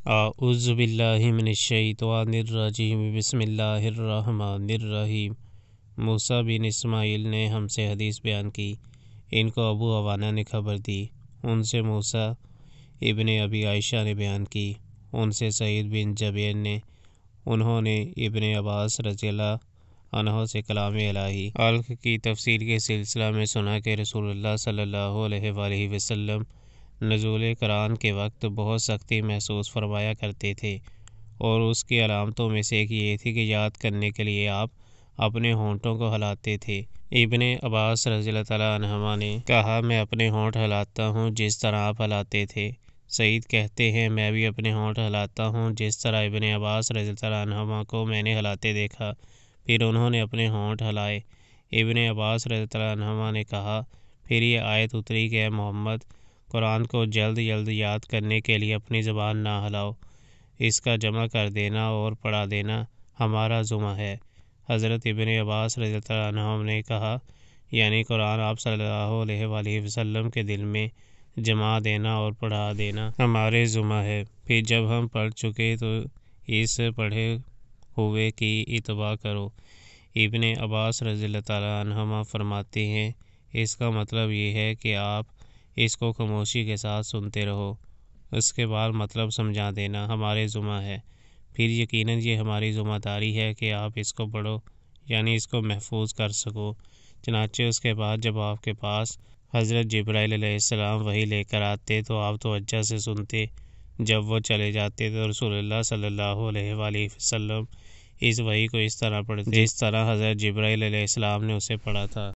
اعوذ باللہ من الشیطان الرجیم بسم اللہ الرحمن الرحیم۔ موسیٰ بن اسماعیل نے ہم سے حدیث بیان کی، ان کو ابو عوانہ نے خبر دی، ان سے موسیٰ ابن ابی عائشہ نے بیان کی، ان سے سعید بن جبیر نے، انہوں نے ابن عباس رضی اللہ عنہ سے کلام الہی علق کی تفسیر کے سلسلہ میں سنا کہ رسول اللہ صلی اللہ علیہ وآلہ وسلم نزول قرآن کے وقت بہت سختی محسوس فرمایا کرتے تھے، اور اس کی علامتوں میں سے ایک یہ تھی کہ یاد کرنے کے لیے آپ اپنے ہونٹوں کو ہلاتے تھے۔ ابن عباس رضی اللہ تعالیٰ عنہما نے کہا، میں اپنے ہونٹ ہلاتا ہوں جس طرح آپ ہلاتے تھے۔ سعید کہتے ہیں، میں بھی اپنے ہونٹ ہلاتا ہوں جس طرح ابن عباس رضی اللہ تعالیٰ عنہما کو میں نے ہلاتے دیکھا، پھر انہوں نے اپنے ہونٹ ہلائے۔ ابن عباس رضی اللہ تعالیٰ عنہما نے کہا، پھر یہ آیت اتری کہ اے محمد، قرآن کو جلد جلد یاد کرنے کے لیے اپنی زبان نہ ہلاؤ، اس کا جمع کر دینا اور پڑھا دینا ہمارا ذمہ ہے۔ حضرت ابن عباس رضی اللہ عنہ نے کہا، یعنی قرآن آپ صلی اللہ علیہ وآلہ وسلم کے دل میں جما دینا اور پڑھا دینا ہمارے ذمہ ہے۔ پھر جب ہم پڑھ چکے تو اس پڑھے ہوئے کی اتباع کرو۔ ابن عباس رضی اللہ تعالیٰ عنہما فرماتے ہیں، اس کا مطلب یہ ہے کہ آپ اس کو خاموشی کے ساتھ سنتے رہو، اس کے بعد مطلب سمجھا دینا ہمارے ذمہ ہے، پھر یقیناً یہ ہماری ذمہ داری ہے کہ آپ اس کو پڑھو، یعنی اس کو محفوظ کر سکو۔ چنانچہ اس کے بعد جب آپ کے پاس حضرت جبرائیل علیہ السلام وحی لے کر آتے تو آپ توجہ سے سنتے، جب وہ چلے جاتے تو رسول اللہ صلی اللہ علیہ وآلہ وسلم اس وحی کو اس طرح پڑھتے جس طرح حضرت جبرائیل علیہ السلام نے اسے پڑھا تھا۔